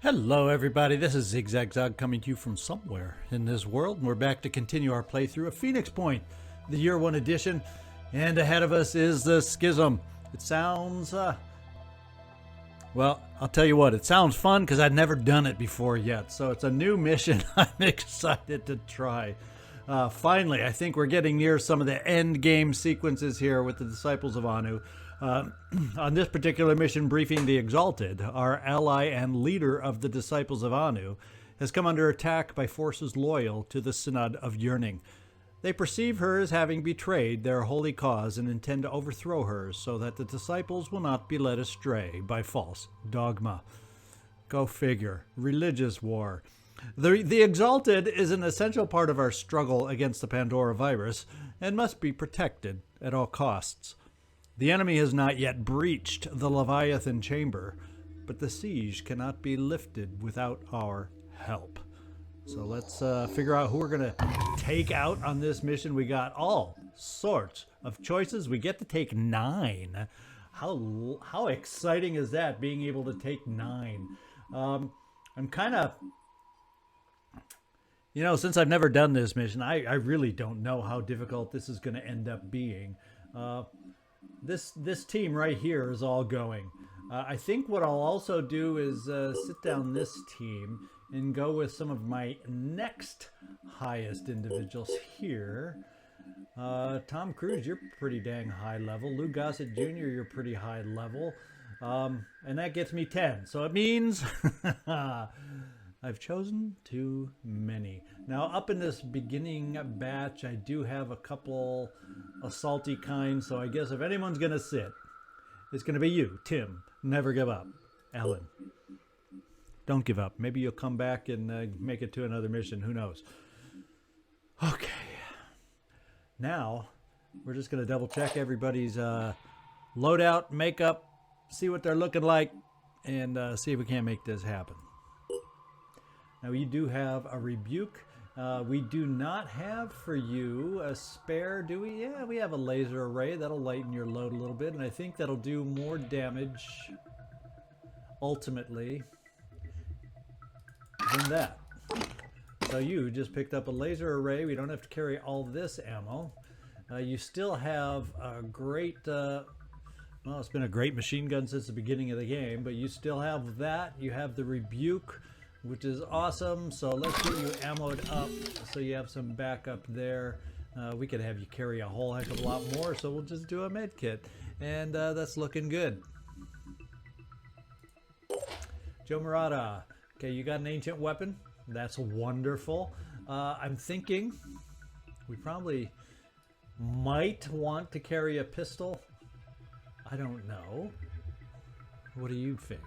Hello everybody, this is ZigZagZog coming to you from somewhere in this world, and we're back to continue our playthrough of Phoenix Point, the Year 1 edition, and ahead of us is the Schism. It sounds, well, I'll tell you what, it sounds fun because I've never done it before yet, so it's a new mission I'm excited to try. Finally, I think we're getting near some of the end game sequences here with the Disciples of Anu. On this particular mission briefing, the Exalted, our ally and leader of the Disciples of Anu, has come under attack by forces loyal to the Synod of Yearning. They perceive her as having betrayed their holy cause and intend to overthrow her so that the disciples will not be led astray by false dogma. Go figure. Religious war. The Exalted is an essential part of our struggle against the Pandora virus and must be protected at all costs. The enemy has not yet breached the Leviathan chamber, but the siege cannot be lifted without our help. So let's figure out who we're going to take out on this mission. We got all sorts of choices. We get to take 9. How exciting is that, being able to take 9? I'm kind of... You know, since I've never done this mission, I really don't know how difficult this is going to end up being. This team right here is all going. I think what I'll also do is sit down this team and go with some of my next highest individuals here. Tom Cruise, you're pretty dang high level. Lou Gossett Jr., you're pretty high level. And that gets me 10. So it means I've chosen too many. Now, up in this beginning batch, I do have a couple assaulty kinds, so I guess if anyone's going to sit, it's going to be you, Tim. Never give up. Ellen, don't give up. Maybe you'll come back and make it to another mission. Who knows? Okay. Now, we're just going to double check everybody's loadout, makeup, see what they're looking like, and see if we can't make this happen. Now, we do have a rebuke. We do not have for you a spare, do we? Yeah, we have a laser array. That'll lighten your load a little bit, and I think that'll do more damage, ultimately, than that. So you just picked up a laser array. We don't have to carry all this ammo. You still have a great... well, it's been a great machine gun since the beginning of the game, but you still have that. You have the rebuke, which is awesome. So let's get you ammoed up so you have some backup there. We could have you carry a whole heck of a lot more, so we'll just do a med kit. And that's looking good. Joe Murata, okay, you got an ancient weapon. That's wonderful. I'm thinking we probably might want to carry a pistol. I don't know. What do you think?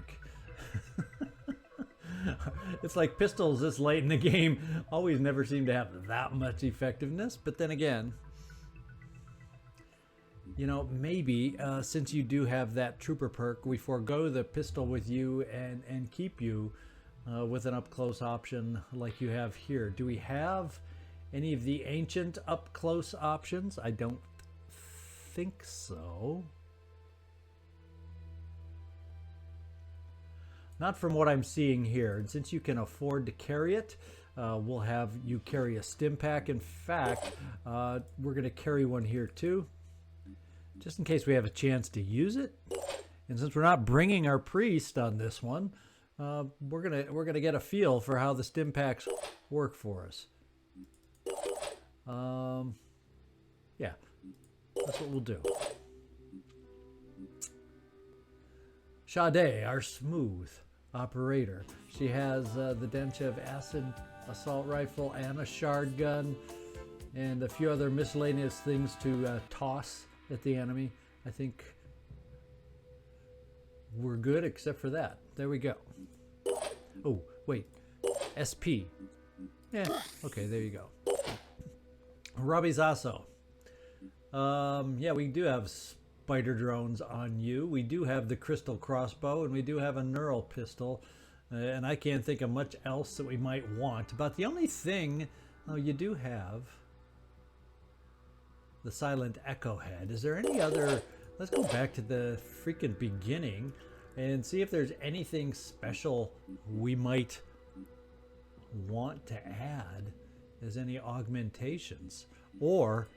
It's like pistols this late in the game always never seem to have that much effectiveness. But then again, you know, maybe since you do have that trooper perk, we forego the pistol with you and keep you with an up-close option like you have here. Do we have any of the ancient up-close options? I don't think so. Not from what I'm seeing here. And since you can afford to carry it, we'll have you carry a stim pack. In fact, we're going to carry one here too, just in case we have a chance to use it. And since we're not bringing our priest on this one, we're gonna get a feel for how the stim packs work for us. Yeah, that's what we'll do. Sade, our smooth operator. She has the Denchev acid assault rifle and a shard gun and a few other miscellaneous things to toss at the enemy. I think we're good except for that. There we go. Oh, wait. SP. Yeah, okay, there you go. Robbie Zasso. Yeah, we do have spider drones on you. We do have the crystal crossbow, and we do have a neural pistol, and I can't think of much else that we might want. But the only thing, oh, you do have the silent echo head. Is there any other? Let's go back to the freaking beginning and see if there's anything special we might want to add as any augmentations or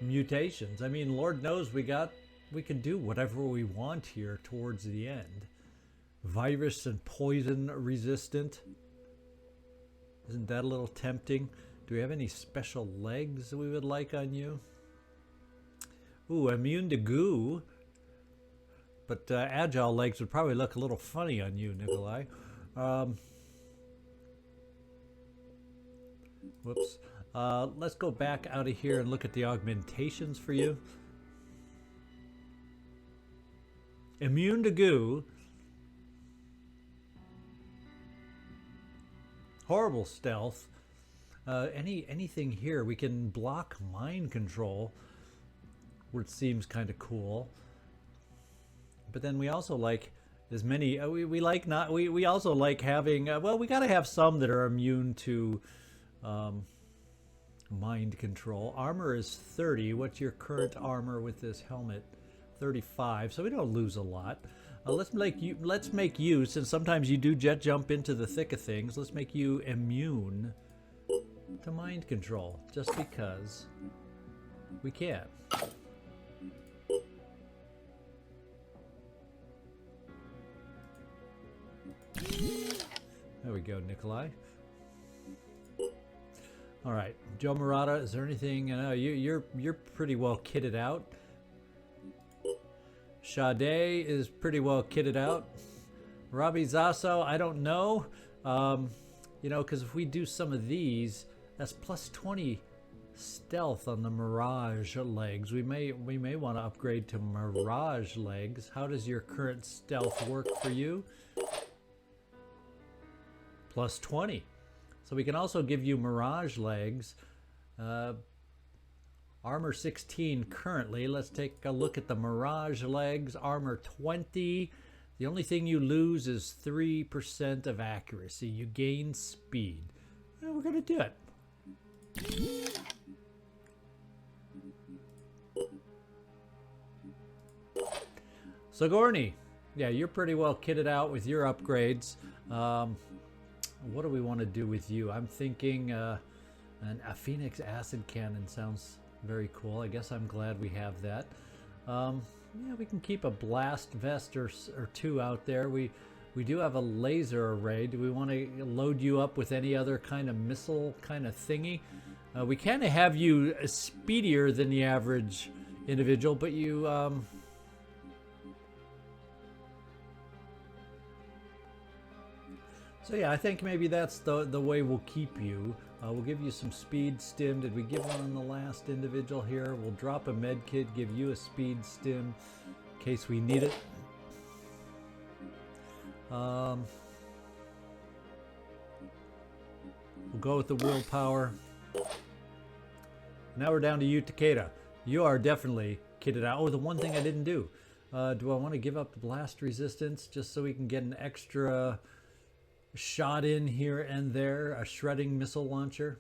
mutations. I mean, Lord knows we can do whatever we want here towards the end. Virus and poison resistant. Isn't that a little tempting? Do we have any special legs that we would like on you? Ooh, immune to goo. But agile legs would probably look a little funny on you, Nikolai. Whoops. Let's go back out of here and look at the augmentations for you. Immune to goo. Horrible stealth. Anything here? We can block mind control, which seems kind of cool. But then we also like as many. We also like having. Well, we got to have some that are immune to mind control. Armor is 30. What's your current armor with this helmet? 35. So we don't lose a lot. Let's make you, since sometimes you do jet jump into the thick of things, let's make you immune to mind control, just because we can. There we go, Nikolai. All right, Joe Murata, is there anything? You're pretty well kitted out. Sade is pretty well kitted out. Robbie Zasso, I don't know. Because if we do some of these, that's plus 20 stealth on the Mirage legs. We may want to upgrade to Mirage legs. How does your current stealth work for you? Plus 20. So we can also give you Mirage legs. Armor 16 currently. Let's take a look at the Mirage legs. Armor 20. The only thing you lose is 3% of accuracy. You gain speed. Well, we're going to do it. Sigourney. Yeah, you're pretty well kitted out with your upgrades. What do we want to do with you? I'm thinking a Phoenix acid cannon sounds very cool. I guess I'm glad we have that. Yeah, we can keep a blast vest or two out there. We do have a laser array. Do we want to load you up with any other kind of missile kind of thingy? We kind of have you speedier than the average individual, but you so yeah, I think maybe that's the way we'll keep you. We'll give you some speed stim. Did we give one on the last individual here? We'll drop a med kit, give you a speed stim in case we need it. We'll go with the willpower. Now we're down to you, Takeda. You are definitely kitted out. Oh, the one thing I didn't do. Do I want to give up the blast resistance just so we can get an extra shot in here and there, a shredding missile launcher?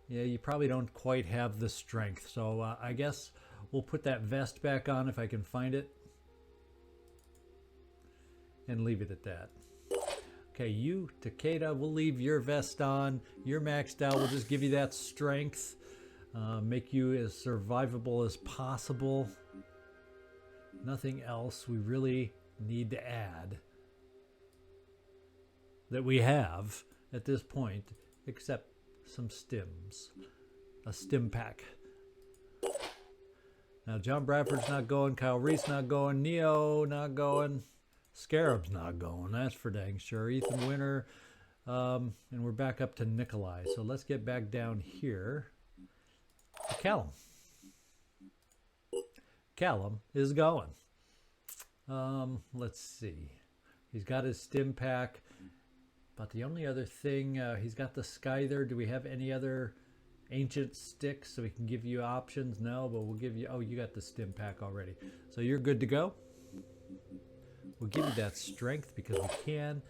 Yeah, you probably don't quite have the strength, so I guess we'll put that vest back on if I can find it and leave it at that. Okay, you, Takeda, we'll leave your vest on. You're maxed out. We'll just give you that strength, make you as survivable as possible. Nothing else we really need to add that we have at this point, except some stims. A stim pack. Now, John Bradford's not going, Kyle Reese not going, Neo not going, Scarab's not going, that's for dang sure. Ethan Winter, and we're back up to Nikolai. So let's get back down here to Callum. Callum is going. Let's see. He's got his stim pack. But the only other thing, he's got the Scyther. Do we have any other ancient sticks so we can give you options? No, but we'll give you, oh, you got the stim pack already. So you're good to go. We'll give you that strength because we can.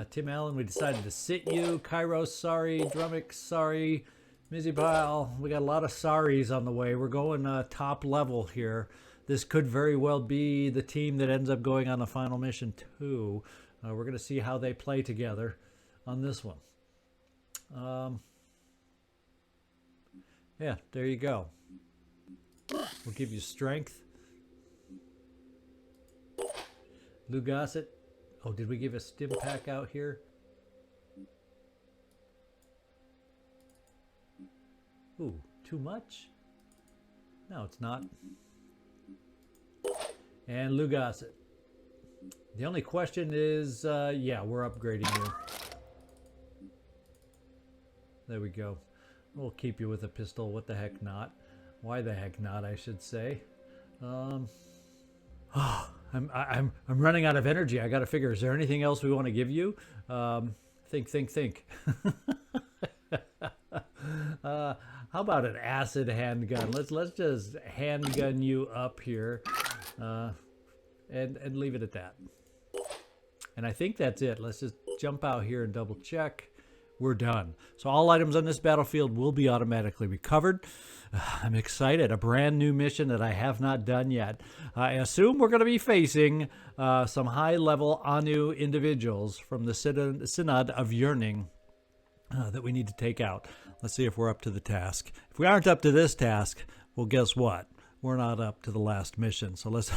Tim Allen, we decided to sit you. Kairos, sorry. Drumick, sorry. Mizzy Pile, we got a lot of sorries on the way. We're going top level here. this could very well be the team that ends up going on the final mission too. We're going to see how they play together on this one. Yeah, there you go. We'll give you strength. Lugasset. Oh, did we give a stim pack out here? Ooh, too much? No, it's not. And Lugasset. The only question is, yeah, we're upgrading you. There we go. We'll keep you with a pistol. What the heck not? Why the heck not, I should say. I'm running out of energy. I got to figure, is there anything else we want to give you? Think. How about an acid handgun? Let's just handgun you up here, and leave it at that. And I think that's it. Let's just jump out here and double check. We're done. So all items on this battlefield will be automatically recovered. I'm excited. A brand new mission that I have not done yet. I assume we're going to be facing some high-level Anu individuals from the Synod of Yearning that we need to take out. Let's see if we're up to the task. If we aren't up to this task, well, guess what? We're not up to the last mission. So let's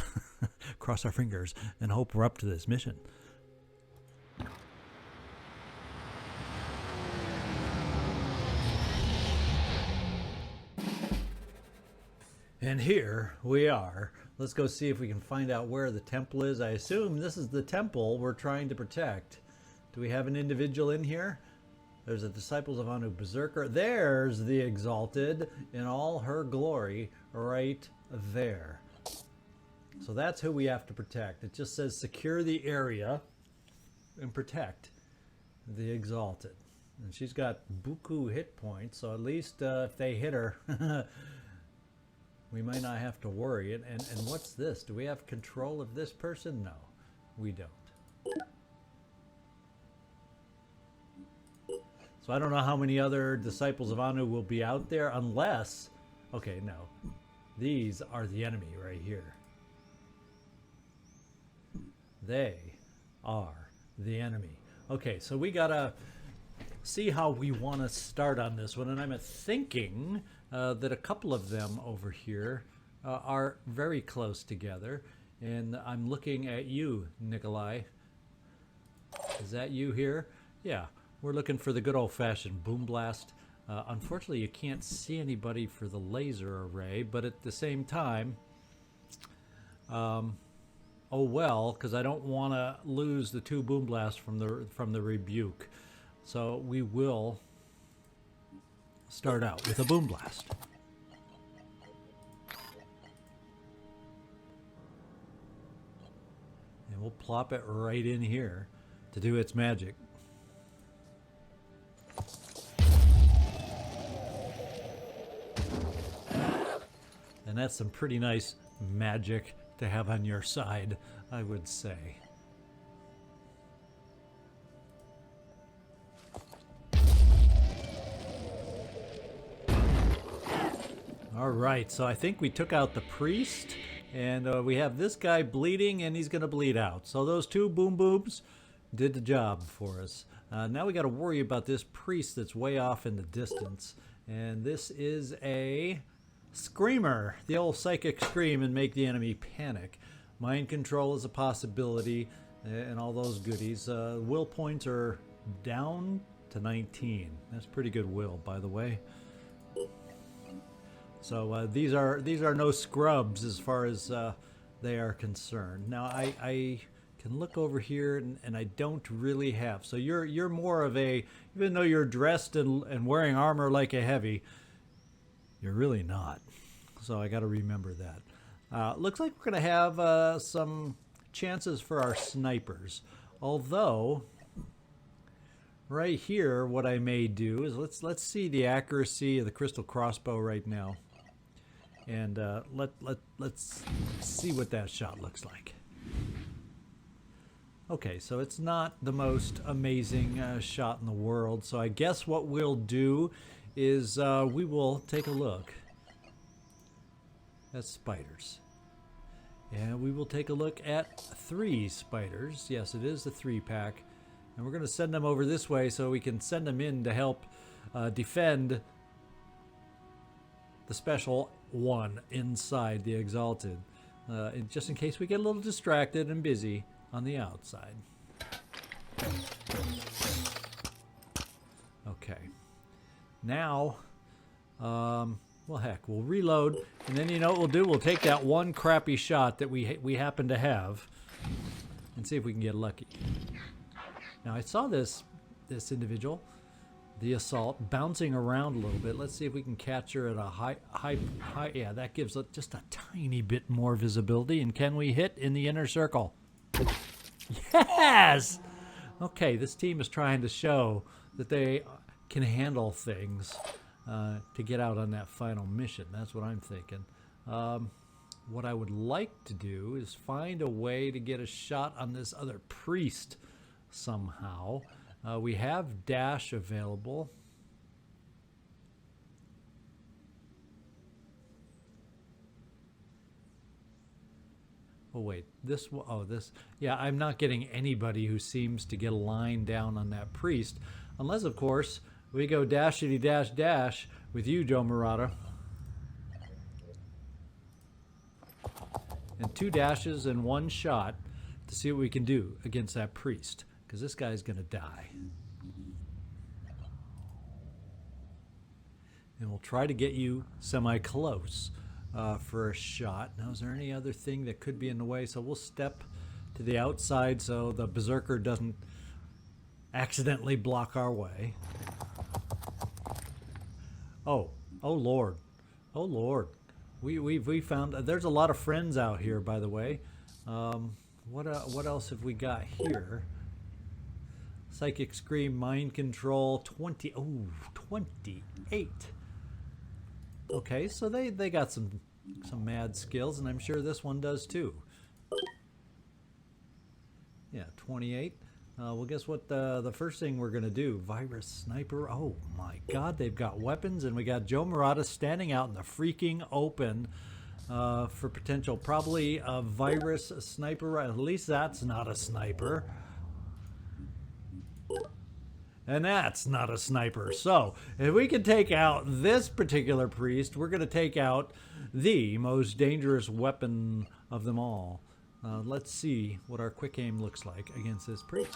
cross our fingers and hope we're up to this mission. And here we are. Let's go see if we can find out where the temple is. I assume this is the temple we're trying to protect. Do we have an individual in here? There's the Disciples of Anu Berserker. There's the Exalted in all her glory right there. So that's who we have to protect. It just says secure the area and protect the Exalted. And she's got buku hit points, so at least if they hit her, we might not have to worry. And what's this? Do we have control of this person? No, we don't. So I don't know how many other Disciples of Anu will be out there unless... Okay, no. These are the enemy right here. They are the enemy. Okay, so we gotta see how we want to start on this one. And I'm thinking that a couple of them over here are very close together. And I'm looking at you, Nikolai. Is that you here? Yeah. We're looking for the good old-fashioned boom blast. Unfortunately, you can't see anybody for the laser array, but at the same time, oh well, because I don't want to lose the 2 boom blasts from the rebuke. So we will start out with a boom blast. And we'll plop it right in here to do its magic. And that's some pretty nice magic to have on your side, I would say. All right, so I think we took out the priest, and we have this guy bleeding, and he's going to bleed out. So those 2 boom booms did the job for us. Now we got to worry about this priest that's way off in the distance. And this is a Screamer, the old psychic scream and make the enemy panic. Mind control is a possibility, and all those goodies. Will points are down to 19. That's pretty good will, by the way. So these are no scrubs as far as they are concerned. Now I can look over here and I don't really have. So you're more of a, even though you're dressed and wearing armor like a heavy, you're really not. So I got to remember that. Looks like we're going to have some chances for our snipers. Although, right here, what I may do is let's see the accuracy of the crystal crossbow right now, and let's see what that shot looks like. Okay, so it's not the most amazing shot in the world. So I guess what we'll do is we will take a look at spiders. And we will take a look at 3 spiders. Yes, it is the 3-pack. And we're going to send them over this way so we can send them in to help defend the special one inside the Exalted. Just in case we get a little distracted and busy on the outside. Okay. Now, well, heck, we'll reload, and then you know what we'll do? We'll take that one crappy shot that we happen to have and see if we can get lucky. Now, I saw this individual, the assault, bouncing around a little bit. Let's see if we can catch her at a high. Yeah, that gives just a tiny bit more visibility. And can we hit in the inner circle? Yes! Okay, this team is trying to show that they can handle things to get out on that final mission. That's what I'm thinking. What I would like to do is find a way to get a shot on this other priest somehow. We have dash available. Oh wait, this, yeah, I'm not getting anybody who seems to get a line down on that priest, unless of course we go dashity dash dash with you, Joe Murata. And 2 dashes and 1 shot to see what we can do against that priest, because this guy's gonna die. And we'll try to get you semi-close for a shot. Now, is there any other thing that could be in the way? So we'll step to the outside so the berserker doesn't accidentally block our way. Oh Lord. Oh Lord. We found, there's a lot of friends out here, by the way. What else have we got here? Psychic Scream, Mind Control, 28. Okay, so they got some mad skills, and I'm sure this one does too. Yeah, 28. Well, guess what? The first thing we're gonna do, Virus Sniper. Oh my God, they've got weapons, and we got Joe Murata standing out in the freaking open for potential, probably a Virus Sniper. At least that's not a sniper. And that's not a sniper. So, if we can take out this particular priest, we're going to take out the most dangerous weapon of them all. Let's see what our quick aim looks like against this priest.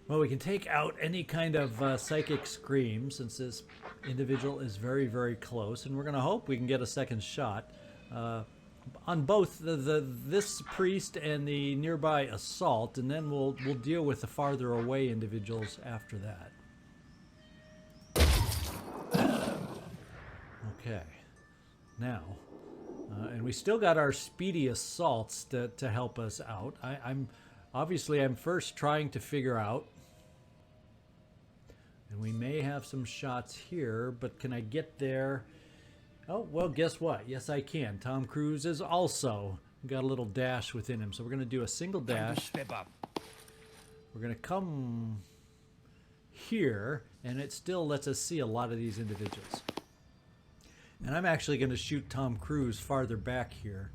Well, we can take out any kind of psychic scream since this individual is very, very close. And we're going to hope we can get a second shot on both this priest and the nearby assault, and then we'll deal with the farther away individuals after that. Okay, now, and we still got our speedy assaults to help us out. I'm first trying to figure out, and we may have some shots here, but can I get there? Oh, well, guess what? Yes, I can. Tom Cruise is also got a little dash within him. So we're going to do a single dash. We're going to come here, and it still lets us see a lot of these individuals. And I'm actually going to shoot Tom Cruise farther back here,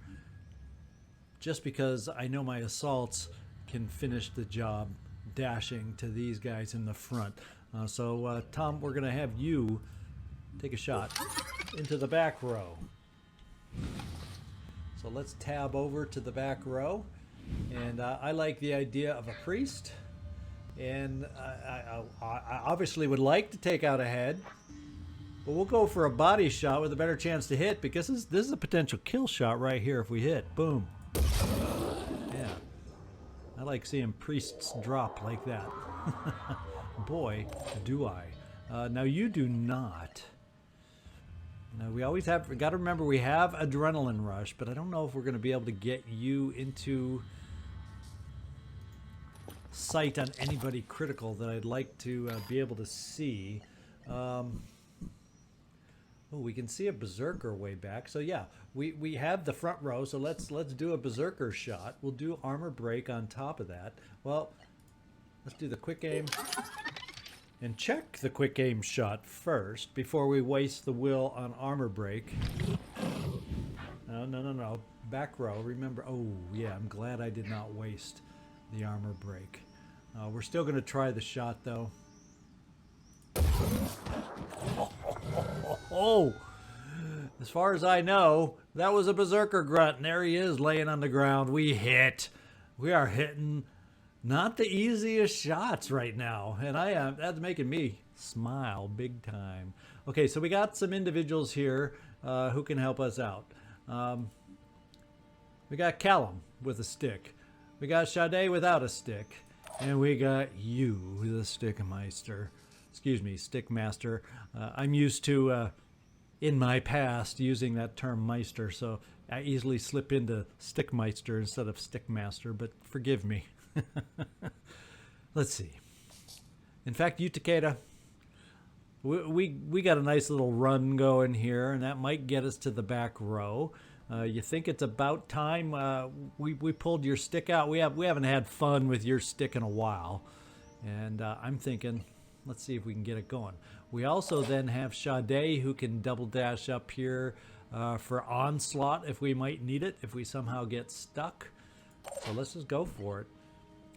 just because I know my assaults can finish the job dashing to these guys in the front. So, Tom, we're going to have you take a shot into the back row. So let's tab over to the back row, and I like the idea of a priest, and I obviously would like to take out a head, but we'll go for a body shot with a better chance to hit, because this is a potential kill shot right here if we hit. Boom. Yeah, I like seeing priests drop like that. Boy, do I. Now you do not. Now, we always got to remember we have adrenaline rush, but I don't know if we're going to be able to get you into sight on anybody critical that I'd like to be able to see. Oh, we can see a berserker way back. So yeah, we have the front row. So let's do a berserker shot. We'll do armor break on top of that. Well, let's do the quick aim. And check the quick aim shot first before we waste the will on armor break. No. Back row, remember. Oh, yeah, I'm glad I did not waste the armor break. We're still going to try the shot, though. Oh! As far as I know, that was a berserker grunt, and there he is laying on the ground. We hit. We are hitting not the easiest shots right now, and that's making me smile big time. Okay, so we got some individuals here who can help us out. We got Callum with a stick. We got Sade without a stick. And we got you, the Stickmeister. Excuse me, Stickmaster. I'm used to, in my past, using that term Meister, so I easily slip into Stickmeister instead of Stickmaster, but forgive me. Let's see. In fact, you, Takeda, we got a nice little run going here, and that might get us to the back row. You think it's about time we pulled your stick out? We haven't had fun with your stick in a while, and I'm thinking, let's see if we can get it going. We also then have Sade, who can double dash up here for onslaught if we might need it, if we somehow get stuck. So let's just go for it.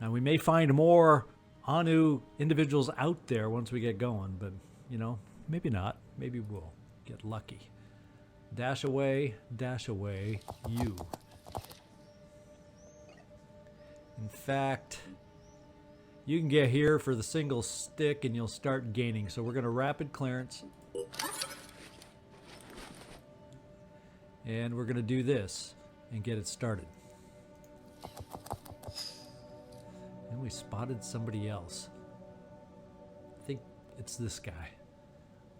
Now we may find more Anu individuals out there once we get going, but you know, maybe not. Maybe we'll get lucky. Dash away, you. In fact, you can get here for the single stick and you'll start gaining. So we're going to rapid clearance. And we're going to do this and get it started. And we spotted somebody else. I think it's this guy.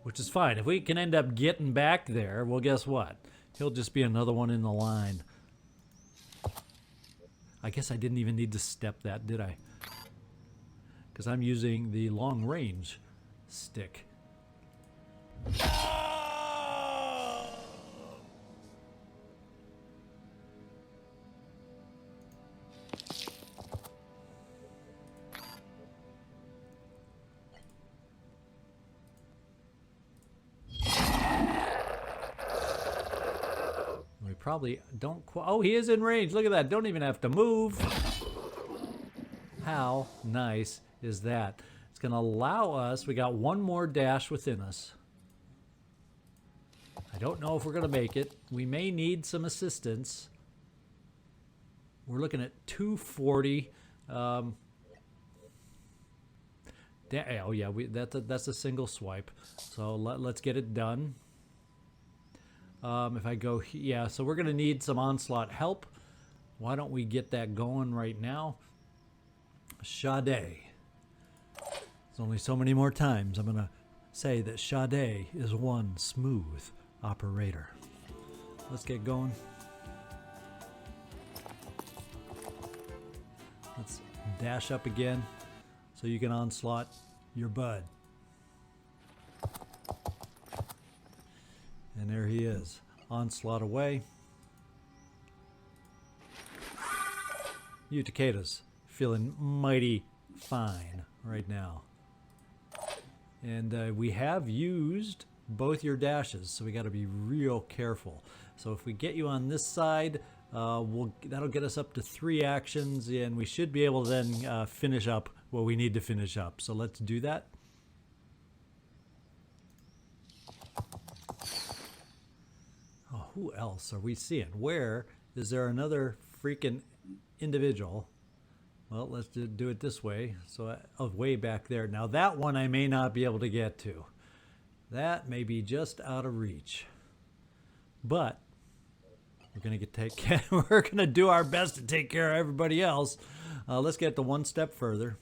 Which is fine. If we can end up getting back there, well, guess what? He'll just be another one in the line. I guess I didn't even need to step that, did I? Because I'm using the long range stick. Probably don't oh, he is in range. Look at that. Don't even have to move. How nice is that? It's going to allow us, we got one more dash within us. I don't know if we're going to make it. We may need some assistance. We're looking at 240. Oh yeah, that's a single swipe. So let's get it done. If I go, yeah, so we're going to need some onslaught help. Why don't we get that going right now? Sade. There's only so many more times I'm going to say that Sade is one smooth operator. Let's get going. Let's dash up again so you can onslaught your bud. And there he is. Onslaught away. You Takeda's feeling mighty fine right now. And we have used both your dashes, so we got to be real careful. So if we get you on this side, that'll get us up to 3 actions, and we should be able to then finish up what we need to finish up. So let's do that. Who else are we seeing? Where is there another freaking individual? Well, let's do it this way. So way back there. Now that one I may not be able to get to. That may be just out of reach. But we're gonna we're gonna do our best to take care of everybody else. Let's get the one step further.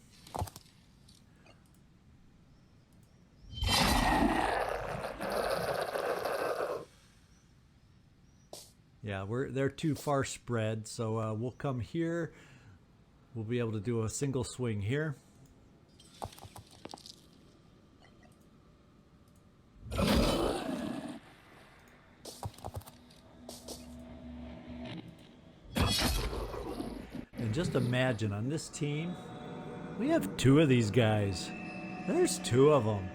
Yeah, they're too far spread, so we'll come here. We'll be able to do a single swing here. And just imagine on this team, we have 2 of these guys. There's two of them.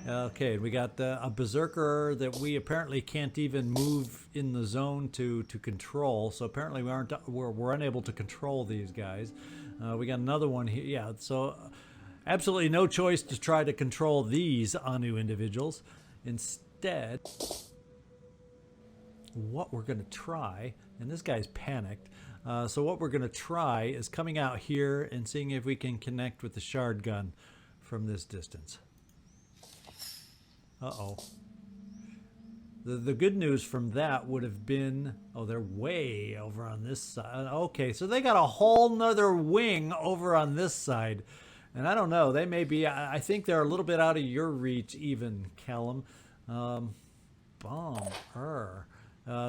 Okay, we got a berserker that we apparently can't even move in the zone to control. So apparently we're unable to control these guys. We got another one here. Yeah, so absolutely no choice to try to control these Anu individuals. Instead, what we're going to try, and this guy's panicked. So what we're going to try is coming out here and seeing if we can connect with the shard gun from this distance. Uh-oh. The good news from that would have been, oh, they're way over on this side. Okay, so they got a whole nother wing over on this side. And I don't know, they may be, I think they're a little bit out of your reach even, Callum.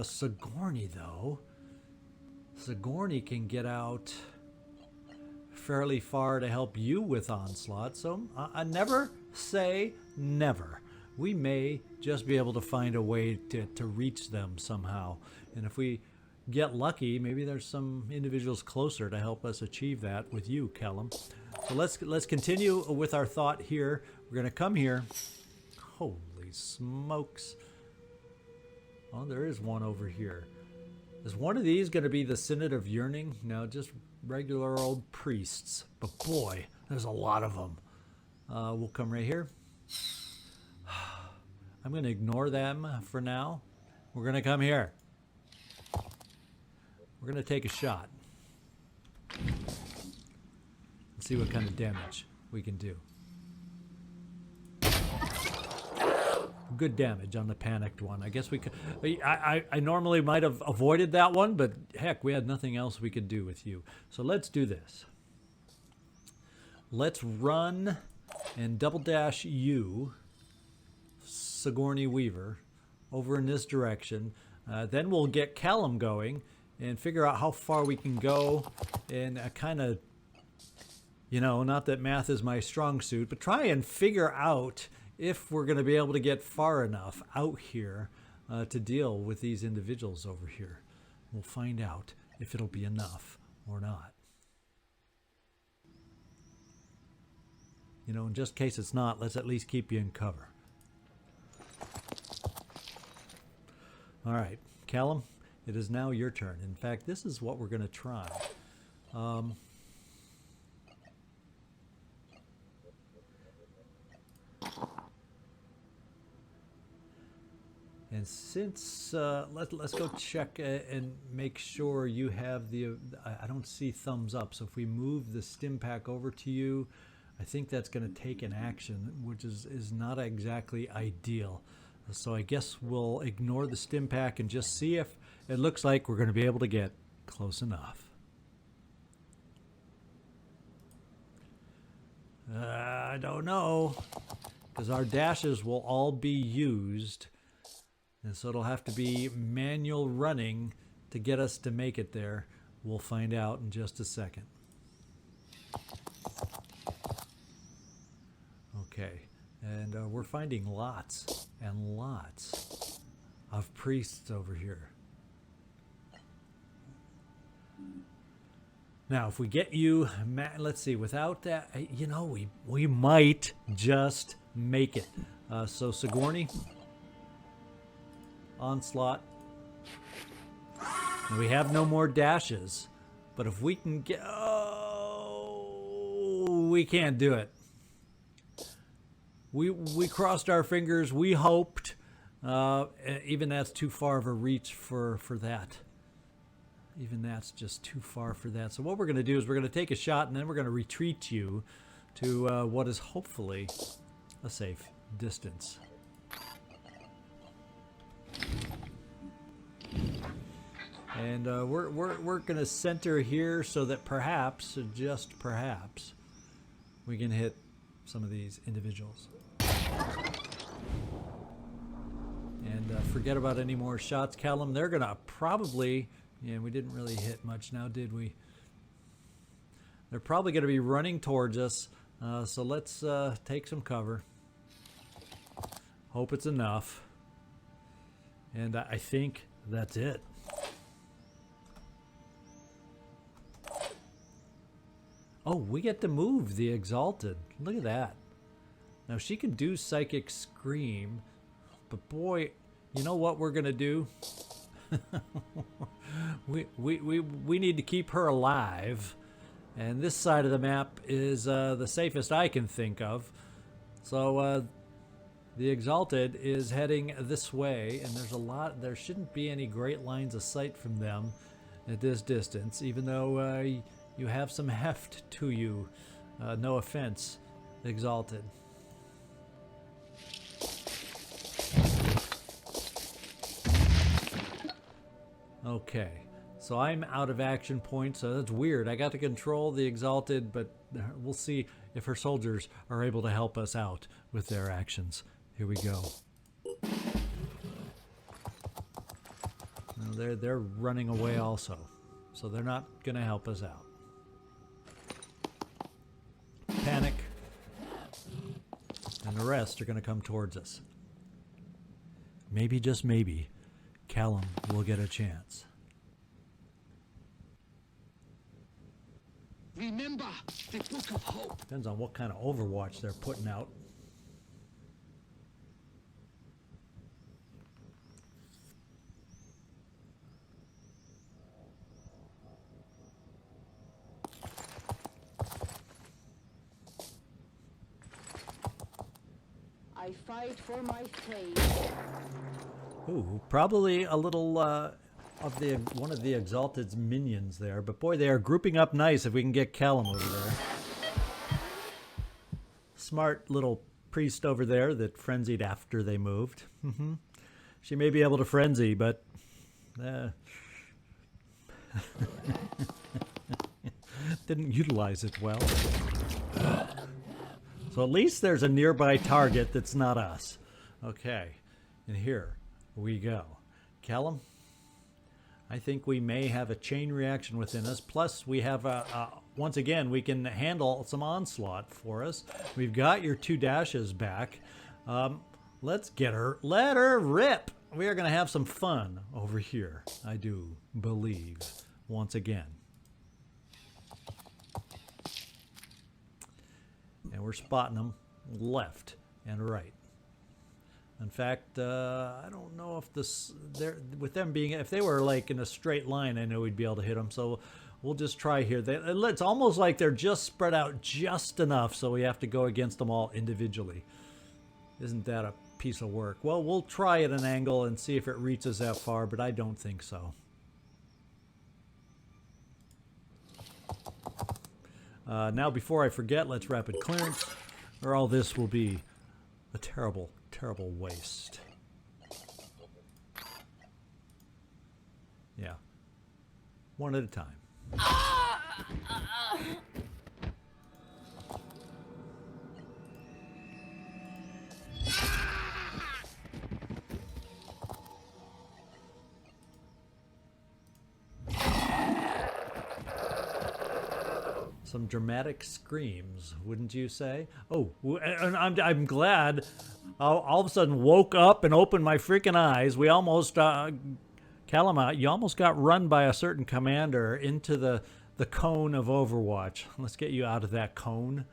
Sigourney, though. Sigourney can get out fairly far to help you with Onslaught. So I never say never. We may just be able to find a way to reach them somehow. And if we get lucky, maybe there's some individuals closer to help us achieve that with you, Callum. So let's continue with our thought here. We're going to come here. Holy smokes. Oh, there is one over here. Is one of these going to be the Synod of Yearning? No, just regular old priests. But boy, there's a lot of them. We'll come right here. I'm going to ignore them for now. We're going to come here. We're going to take a shot. Let's see what kind of damage we can do. Good damage on the panicked one. I guess we could. I normally might have avoided that one, but heck, we had nothing else we could do with you. So let's do this. Let's run and double dash you, Sigourney Weaver, over in this direction. Then we'll get Callum going and figure out how far we can go and kind of, you know, not that math is my strong suit, but try and figure out if we're going to be able to get far enough out here to deal with these individuals over here. We'll find out if it'll be enough or not. You know, in just in case it's not, let's at least keep you in cover. All right, Callum, it is now your turn. In fact, this is what we're going to try. And since, let's go check and make sure you have the, I don't see thumbs up, so if we move the stim pack over to you, I think that's going to take an action, which is not exactly ideal. So I guess we'll ignore the stim pack and just see if it looks like we're going to be able to get close enough. I don't know, because our dashes will all be used. And so it'll have to be manual running to get us to make it there. We'll find out in just a second. Okay, and we're finding lots and lots of priests over here. Now, if we get you, let's see, without that, you know, we might just make it. So Sigourney, Onslaught. And we have no more dashes, but if we can get, oh, we can't do it. We crossed our fingers. We hoped. Even that's too far of a reach for that. Even that's just too far for that. So what we're going to do is we're going to take a shot, and then we're going to retreat you to what is hopefully a safe distance. And we're going to center here so that perhaps, just perhaps, we can hit some of these individuals. And forget about any more shots, Callum. They're going to probably, yeah, we didn't really hit much now, did we? They're probably going to be running towards us. So let's take some cover. Hope it's enough. And I think that's it. Oh, we get to move the Exalted. Look at that. Now she can do Psychic Scream, but boy, you know what we're gonna do? we need to keep her alive, and this side of the map is the safest I can think of. So the Exalted is heading this way, and there shouldn't be any great lines of sight from them at this distance, even though you have some heft to you. No offense, Exalted. Okay, so I'm out of action points, so that's weird. I got to control the Exalted, but we'll see if her soldiers are able to help us out with their actions. Here we go. Now they're running away also, so they're not going to help us out. Panic, and the rest are going to come towards us. Maybe, just maybe, Callum will get a chance. Remember the Book of Hope. Depends on what kind of Overwatch they're putting out. I fight for my faith. Ooh, probably a little of one of the Exalted's minions there, but boy, they are grouping up nice if we can get Callum over there. Smart little priest over there that frenzied after they moved. She may be able to frenzy, but didn't utilize it well. So at least there's a nearby target that's not us. Okay, and here we go. Callum, I think we may have a chain reaction within us. Plus, we have, once again, we can handle some onslaught for us. We've got your 2 dashes back. Let's get her. Let her rip. We are going to have some fun over here, I do believe, once again. And we're spotting them left and right. In fact, I don't know if with them being, if they were like in a straight line, I know we'd be able to hit them. So we'll just try here. It's almost like they're just spread out just enough, so we have to go against them all individually. Isn't that a piece of work? Well, we'll try at an angle and see if it reaches that far, but I don't think so. Now, before I forget, let's rapid clearance, or all this will be a terrible, terrible waste. Yeah. One at a time. Some dramatic screams, wouldn't you say? Oh, and I'm glad I all of a sudden woke up and opened my freaking eyes. We almost, Callum, you almost got run by a certain commander into the cone of Overwatch. Let's get you out of that cone.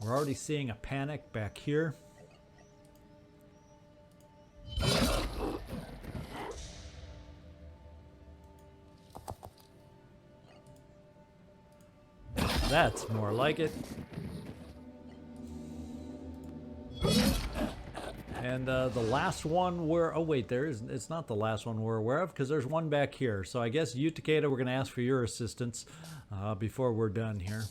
We're already seeing a panic back here. That's more like it. And the last one oh wait, it's not the last one we're aware of, because there's one back here. So I guess you, Takeda, we're going to ask for your assistance before we're done here.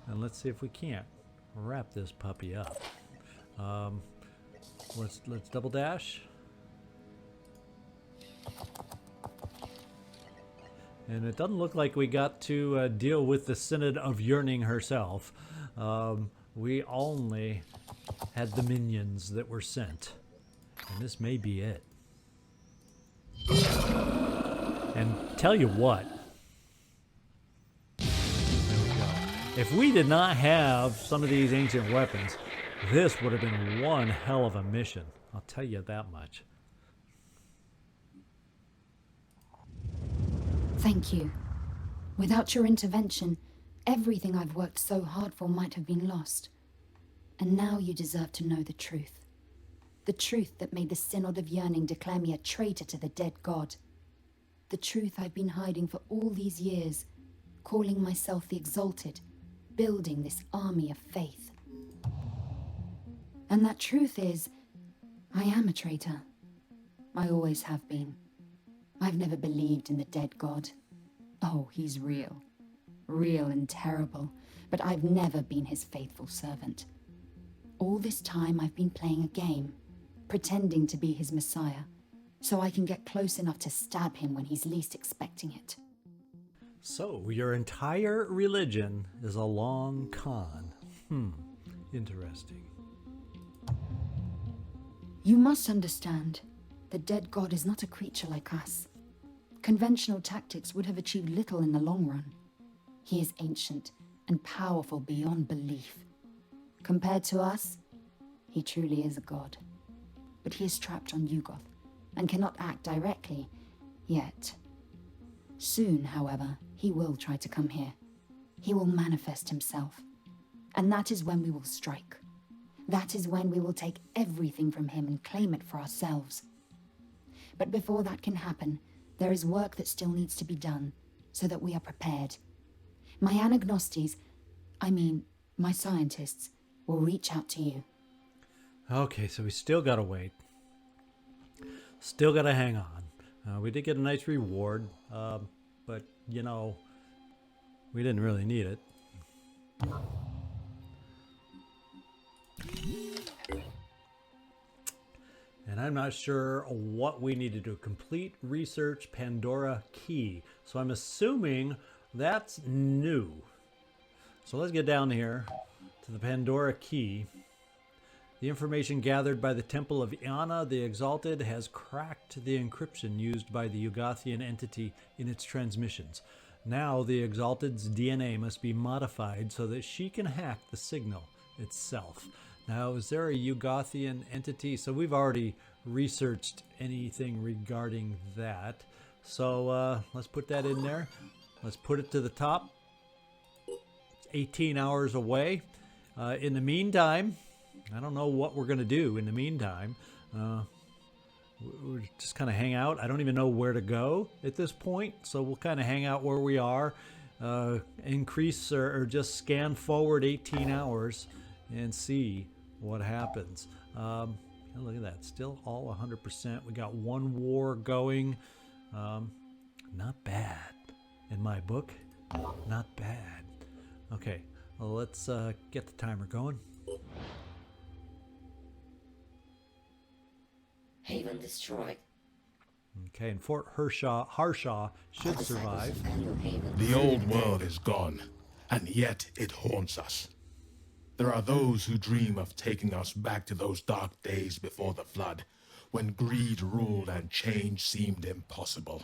And let's see if we can't wrap this puppy up. Let's double dash. And it doesn't look like we got to deal with the Synod of Yearning herself. We only had the minions that were sent. And this may be it. And tell you what. There we go. If we did not have some of these ancient weapons, this would have been one hell of a mission. I'll tell you that much. Thank you. Without your intervention, everything I've worked so hard for might have been lost. And now you deserve to know the truth. The truth that made the Synod of Yearning declare me a traitor to the dead god. The truth I've been hiding for all these years, calling myself the Exalted, building this army of faith. And that truth is, I am a traitor. I always have been. I've never believed in the dead god. Oh, he's real. Real and terrible, but I've never been his faithful servant. All this time I've been playing a game, pretending to be his messiah, so I can get close enough to stab him when he's least expecting it. So, your entire religion is a long con. Interesting. You must understand, the dead god is not a creature like us. Conventional tactics would have achieved little in the long run. He is ancient and powerful beyond belief. Compared to us, he truly is a god. But he is trapped on Yugoth and cannot act directly, yet. Soon, however, he will try to come here. He will manifest himself. And that is when we will strike. That is when we will take everything from him and claim it for ourselves. But before that can happen, there is work that still needs to be done, so that we are prepared. My anagnostes, my scientists, will reach out to you. Okay, so we still gotta wait. Still gotta hang on. We did get a nice reward, but, we didn't really need it. And I'm not sure what we need to do. Complete research Pandora key. So I'm assuming that's new. So let's get down here to the Pandora key. The information gathered by the Temple of Iana the Exalted has cracked the encryption used by the Yugothian entity in its transmissions. Now the Exalted's DNA must be modified so that she can hack the signal itself. Now, is there a Yugothian entity? So we've already researched anything regarding that. So let's put that in there. Let's put it to the top. It's 18 hours away. In the meantime, I don't know what we're going to do in the meantime. We'll just kind of hang out. I don't even know where to go at this point. So we'll kind of hang out where we are. Increase or just scan forward 18 hours and see what happens. Look at that, still all 100%. We got one war going. Not bad in my book. Not bad. Okay, well, let's get the timer going. Haven destroyed. Okay, and Fort Harshaw should survive. The old world is gone, and yet it haunts us. There are those who dream of taking us back to those dark days before the flood, when greed ruled and change seemed impossible.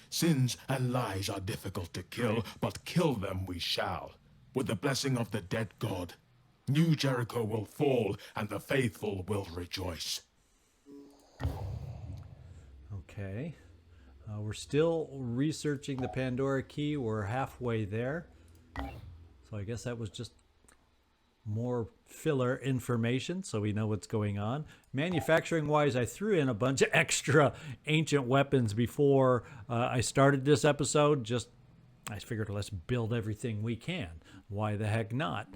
Sins and lies are difficult to kill, but kill them we shall. With the blessing of the dead god, New Jericho will fall, and the faithful will rejoice. Okay. We're still researching the Pandora key. We're halfway there. So I guess that was just more filler information so we know what's going on. Manufacturing wise, I threw in a bunch of extra ancient weapons before I started this episode. I figured let's build everything we can. Why the heck not?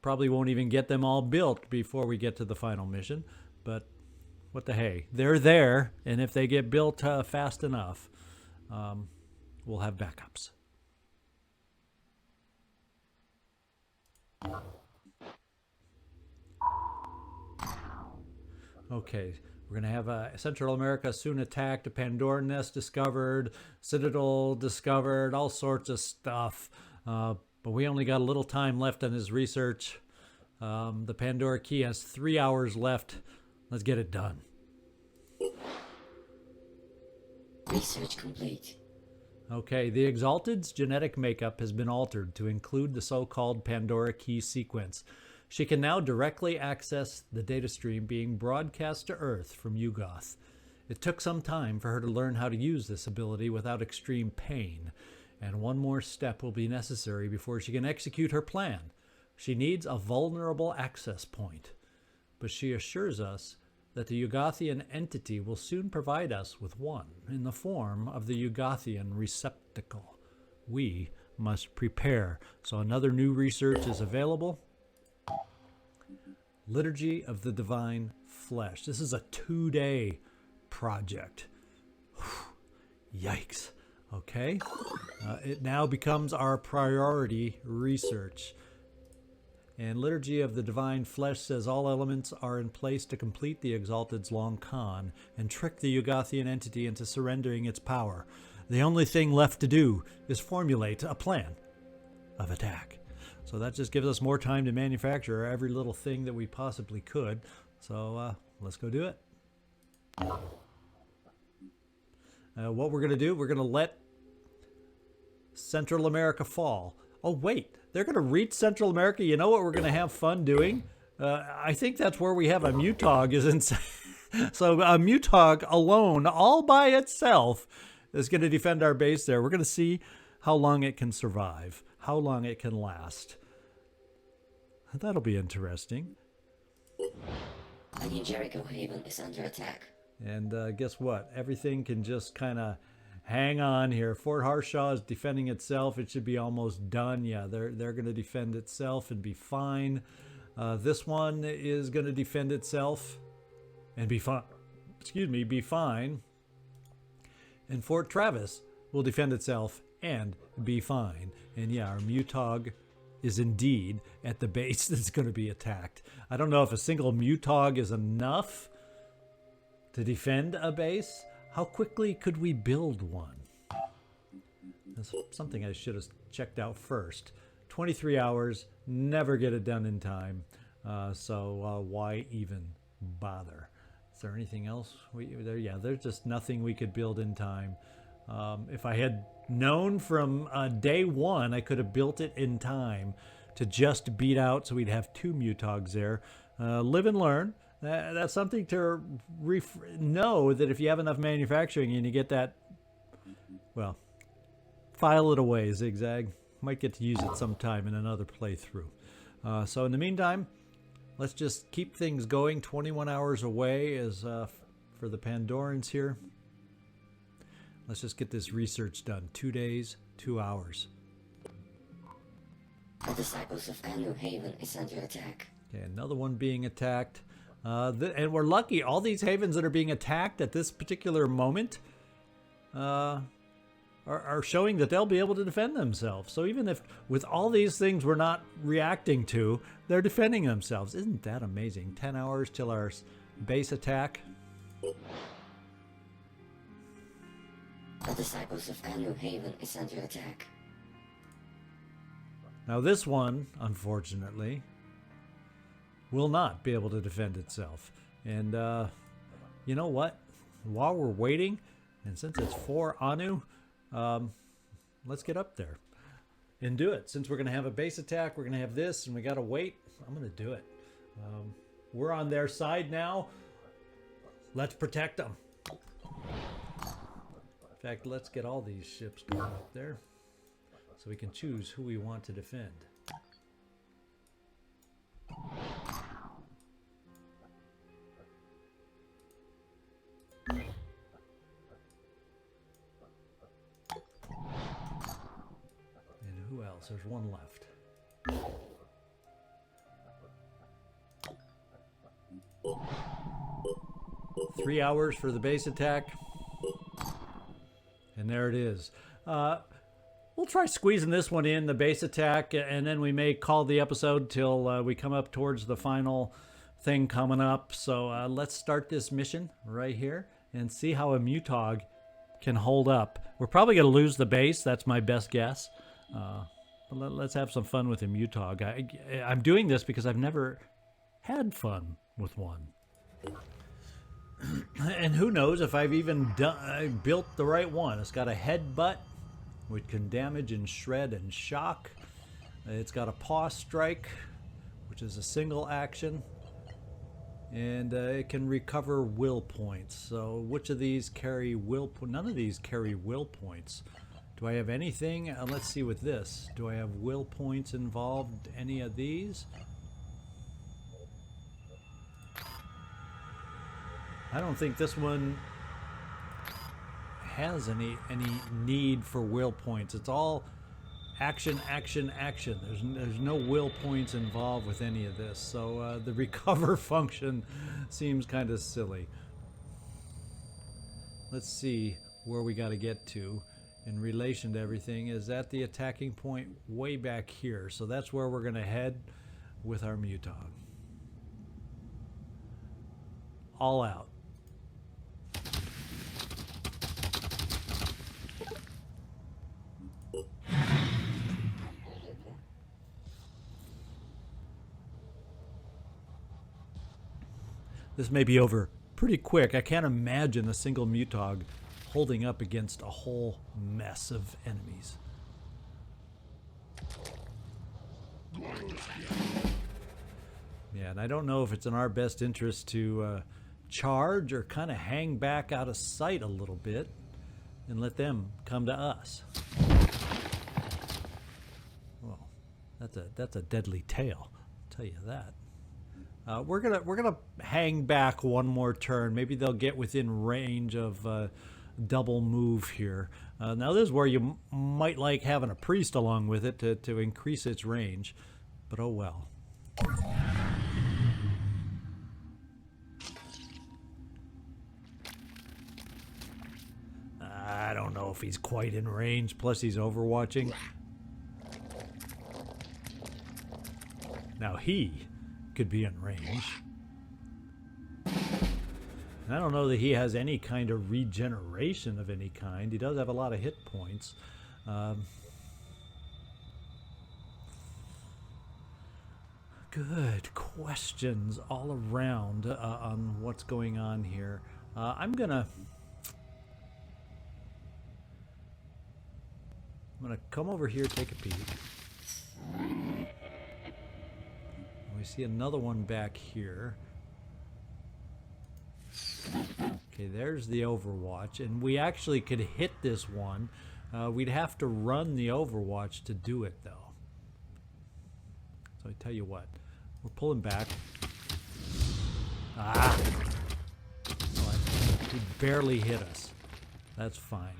Probably won't even get them all built before we get to the final mission, but what the hey, they're there, and if they get built fast enough, we'll have backups. Okay, we're going to have Central America soon attacked, a Pandora nest discovered, Citadel discovered, all sorts of stuff. But we only got a little time left on his research. The Pandora key has 3 hours left. Let's get it done. Research complete. Okay, the Exalted's genetic makeup has been altered to include the so-called Pandora key sequence. She can now directly access the data stream being broadcast to Earth from Yugoth. It took some time for her to learn how to use this ability without extreme pain, and one more step will be necessary before she can execute her plan. She needs a vulnerable access point, but she assures us that the Ugathian entity will soon provide us with one in the form of the Ugathian receptacle. We must prepare. So another new research is available. Liturgy of the Divine Flesh. This is a 2-day project. Yikes. Okay. It now becomes our priority research. And Liturgy of the Divine Flesh says all elements are in place to complete the Exalted's long con and trick the Ugathian entity into surrendering its power. The only thing left to do is formulate a plan of attack. So that just gives us more time to manufacture every little thing that we possibly could. So let's go do it. What we're going to do, we're going to let Central America fall. Oh, wait. They're going to reach Central America. You know what we're going to have fun doing? I think that's where we have a Mutog. So a Mutog alone, all by itself, is going to defend our base there. We're going to see how long it can survive, how long it can last. That'll be interesting. A new Jericho Haven is under attack. And guess what? Everything can just kind of hang on here. Fort Harshaw is defending itself. It should be almost done. Yeah, they're going to defend itself and be fine. This one is going to defend itself and be fine. Be fine. And Fort Travis will defend itself and be fine. And yeah, our Mutog is indeed at the base that's going to be attacked. I don't know if a single Mutog is enough to defend a base. How quickly could we build one? That's something I should have checked out first. 23 hours, never get it done in time. So why even bother? Is there anything else? There's just nothing we could build in time. If I had known from day one, I could have built it in time to just beat out, so we'd have 2 Mutogs there. Live and learn. That's something to know, that if you have enough manufacturing and you get that, well, file it away, ZigZag. Might get to use it sometime in another playthrough. So in the meantime, let's just keep things going. 21 hours away is for the Pandorans here. Let's just get this research done. 2 days, 2 hours. The Disciples of Anu Haven is under attack. Okay, another one being attacked. And we're lucky. All these havens that are being attacked at this particular moment are showing that they'll be able to defend themselves. So even if with all these things we're not reacting to, they're defending themselves. Isn't that amazing? 10 hours till our base attack. The Disciples of Anu Haven is under attack. Now this one, unfortunately, will not be able to defend itself. And you know what? While we're waiting, and since it's for Anu, let's get up there and do it. Since we're going to have a base attack, we're going to have this, and we got to wait. I'm going to do it. We're on their side now. Let's protect them. In fact, let's get all these ships going up there so we can choose who we want to defend. And who else? There's one left. Three hours for the base attack. And there it is. We'll try squeezing this one in, the base attack, and then we may call the episode till we come up towards the final thing coming up. So let's start this mission right here and see how a Mutog can hold up. We're probably going to lose the base. That's my best guess. But let's have some fun with a Mutog. I'm doing this because I've never had fun with one. And who knows if I've even built the right one. It's got a headbutt, which can damage and shred and shock. It's got a paw strike, which is a single action. And it can recover will points. So which of these carry will points? None of these carry will points. Do I have anything? Let's see with this. Do I have will points involved? Any of these? I don't think this one has any need for will points. It's all action, action, action. There's no will points involved with any of this. So the recover function seems kind of silly. Let's see where we got to get to in relation to everything. Is that the attacking point way back here? So that's where we're going to head with our Mutog. All out. This may be over pretty quick. I can't imagine a single Mutog holding up against a whole mess of enemies. Yeah, and I don't know if it's in our best interest to charge or kind of hang back out of sight a little bit and let them come to us. Well, that's a deadly tail, I'll tell you that. We're gonna hang back one more turn. Maybe they'll get within range of double move here. Now this is where you might like having a priest along with it to increase its range, but oh well. I don't know if he's quite in range. Plus he's overwatching. Now he could be in range. And I don't know that he has any kind of regeneration of any kind. He does have a lot of hit points. Good questions all around on what's going on here. I'm gonna come over here, take a peek. We see another one back here. Okay, there's the Overwatch, and we actually could hit this one. We'd have to run the Overwatch to do it, though. So I tell you what, we're pulling back. Ah! Oh, he barely hit us. That's fine.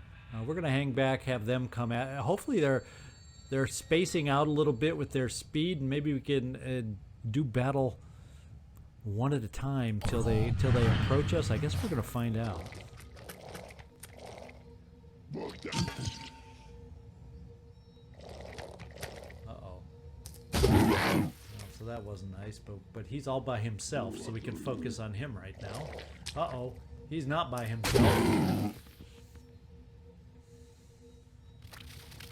We're gonna hang back, have them come at. Hopefully they're spacing out a little bit with their speed, and maybe we can do battle one at a time till they approach us. I guess we're gonna find out. Uh-oh. Well, so that wasn't nice, but he's all by himself, so we can focus on him right now. Uh-oh, he's not by himself.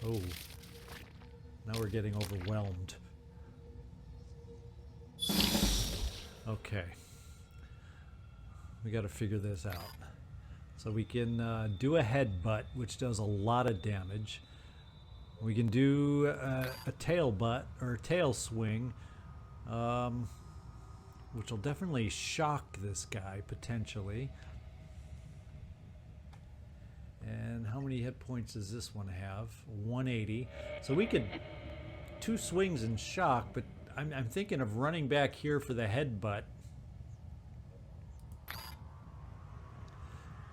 Oh, now we're getting overwhelmed. Okay, we got to figure this out. So we can do a headbutt, which does a lot of damage. We can do a tail butt or a tail swing, which will definitely shock this guy potentially. And how many hit points does this one have? 180. So we could two swings and shock, but I'm thinking of running back here for the headbutt,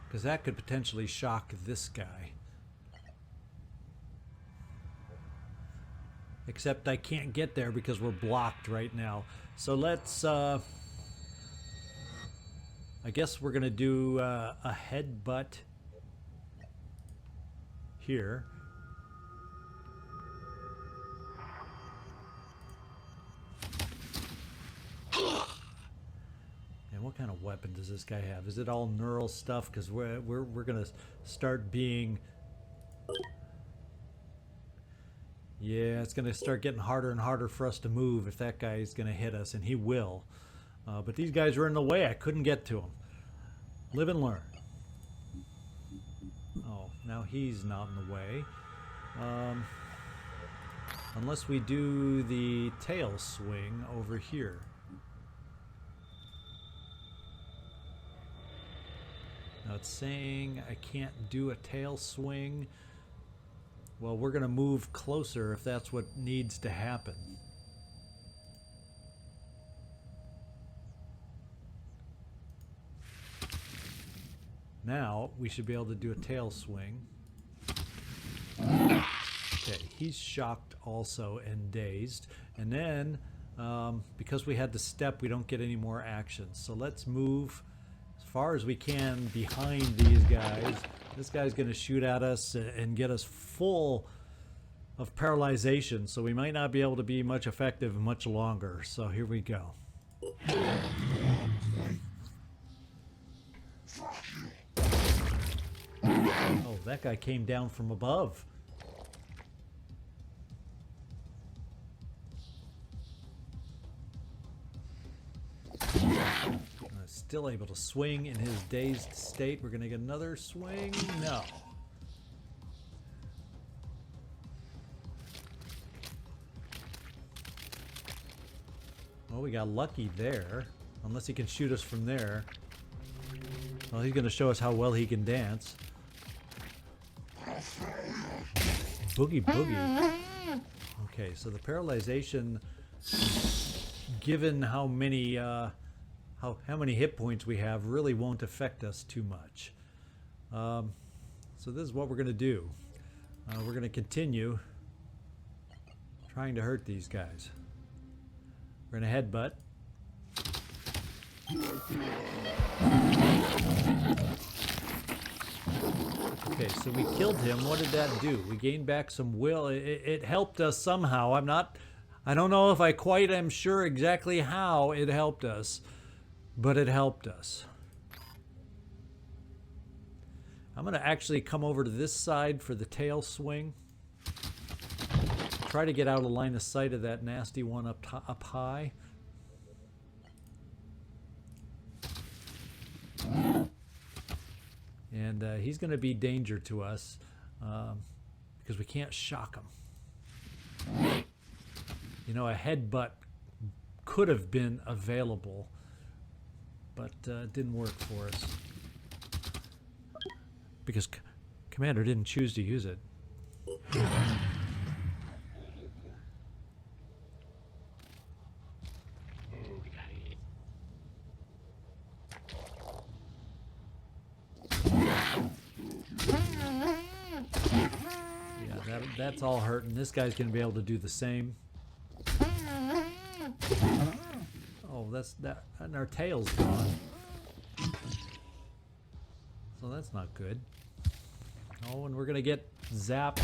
because that could potentially shock this guy. Except I can't get there because we're blocked right now. So let's, I guess we're going to do a headbutt here. And what kind of weapon does this guy have? Is it all neural stuff? Because we're gonna start being, yeah, it's gonna start getting harder and harder for us to move if that guy is gonna hit us, and he will. But these guys are in the way. I couldn't get to him. Live and learn. Oh, now he's not in the way. Unless we do the tail swing over here. Now it's saying I can't do a tail swing. Well, we're going to move closer if that's what needs to happen. Now we should be able to do a tail swing. Okay, he's shocked also and dazed. And then, because we had to step, we don't get any more actions. So let's move as far as we can behind these guys. This guy's going to shoot at us and get us full of paralyzation, so we might not be able to be much effective much longer. So here we go. Oh, that guy came down from above. Still able to swing in his dazed state. We're going to get another swing. No. Well, we got lucky there. Unless he can shoot us from there. Well, he's going to show us how well he can dance. Boogie boogie. Okay, so the paralyzation, given how many how many hit points we have, really won't affect us too much. So this is what we're going to do. We're going to continue trying to hurt these guys. We're going to headbutt. Okay, so we killed him. What did that do? We gained back some will. It helped us somehow. I don't know if I quite am sure exactly how it helped us, but it helped us. I'm going to actually come over to this side for the tail swing. Try to get out of line of sight of that nasty one up high. And he's going to be danger to us because we can't shock him. You know, a headbutt could have been available, but it didn't work for us because Commander didn't choose to use it. That's all hurting. This guy's going to be able to do the same. Oh, and our tail's gone. So that's not good. Oh, and we're going to get zapped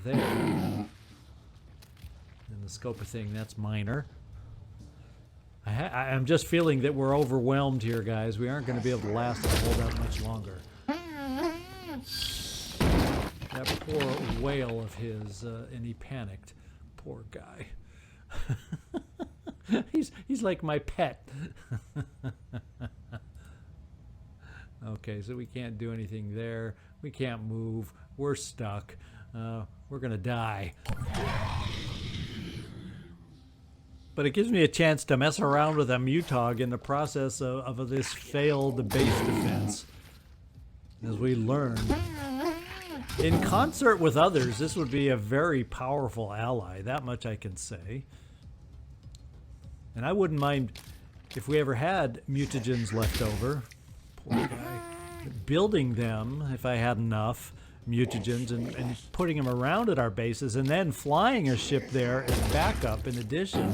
there. In the scope of thing, that's minor. I'm just feeling that we're overwhelmed here, guys. We aren't going to be able to last and hold out much longer. That poor whale of his, and he panicked. Poor guy. He's like my pet. Okay, so we can't do anything there. We can't move. We're stuck. We're gonna die. But it gives me a chance to mess around with a Mutog in the process of this failed base defense. As we learn. In concert with others, this would be a very powerful ally. That much I can say. And I wouldn't mind if we ever had mutagens left over. Poor guy. Building them, if I had enough mutagens, and putting them around at our bases, and then flying a ship there as backup in addition.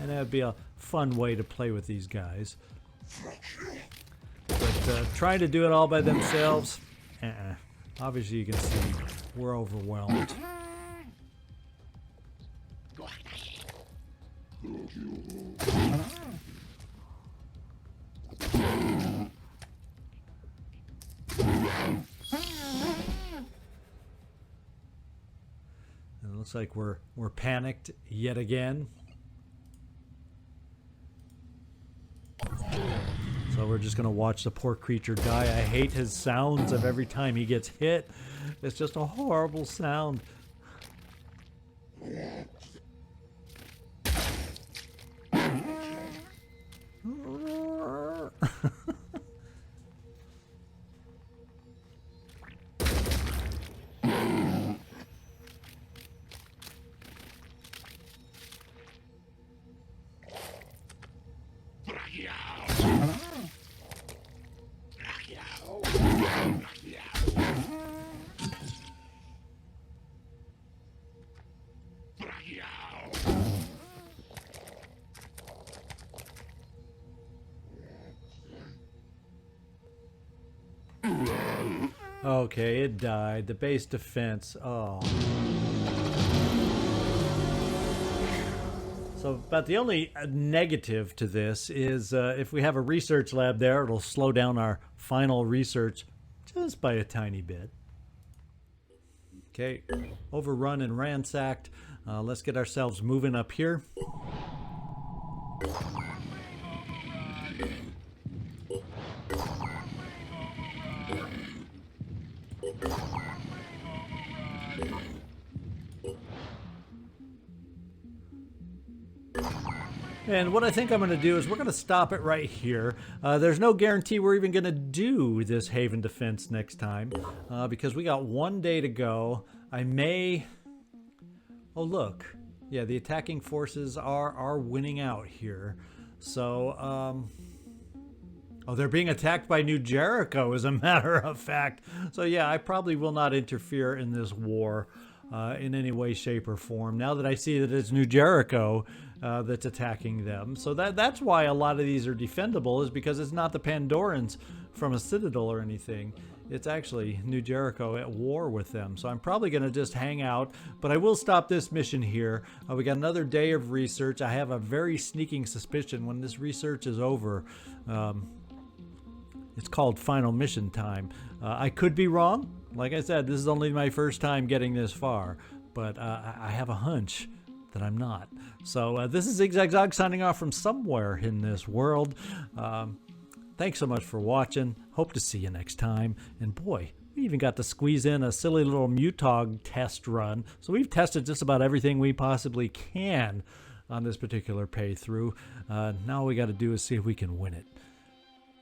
And that would be a fun way to play with these guys. But trying to do it all by themselves, obviously you can see we're overwhelmed. And it looks like we're panicked yet again. So we're just going to watch the poor creature die. I hate his sounds of every time he gets hit. It's just a horrible sound. Okay, it died. The base defense. Oh. So, but the only negative to this is if we have a research lab there, it'll slow down our final research just by a tiny bit. Okay, overrun and ransacked. Let's get ourselves moving up here. And what I think I'm going to do is we're going to stop it right here. There's no guarantee we're even going to do this Haven defense next time because we got 1 day to go. I may... Oh, look. Yeah, the attacking forces are winning out here. So, oh, they're being attacked by New Jericho, as a matter of fact. So, yeah, I probably will not interfere in this war in any way, shape, or form. Now that I see that it's New Jericho that's attacking them. So that's why a lot of these are defendable, is because it's not the Pandorans from a citadel or anything. It's actually New Jericho at war with them. So I'm probably going to just hang out, but I will stop this mission here. We got another day of research. I have a very sneaking suspicion when this research is over, it's called final mission time. I could be wrong. Like I said, this is only my first time getting this far, but I have a hunch that I'm not. So this is ZigZagZog signing off from somewhere in this world. Thanks so much for watching. Hope to see you next time. And boy, we even got to squeeze in a silly little Mutog test run. So we've tested just about everything we possibly can on this particular playthrough. Now all we got to do is see if we can win it.